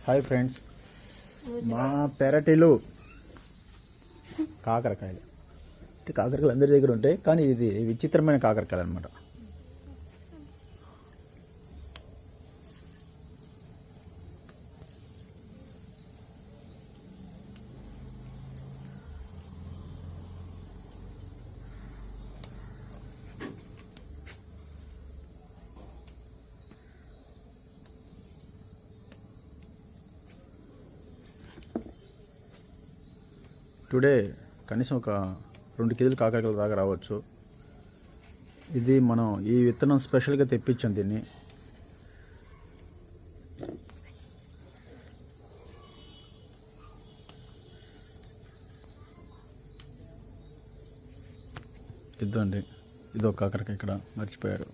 Hi friends, మా పెరటిలో కాకరకాయలు కాకరకాయలు అందరి దగ్గర ఉంటాయి, కానీ ఇది విచిత్రమైన కాకరకాయలు అనమాట. టుడే కనీసం ఒక 2 కేజీలు కాకరకాయలు దాకా రావచ్చు. ఇది మనం ఈ విత్తనం స్పెషల్గా తెప్పించాం దీన్ని. ఇదండి, ఇదో కాకరకాయ ఇక్కడ మర్చిపోయారు.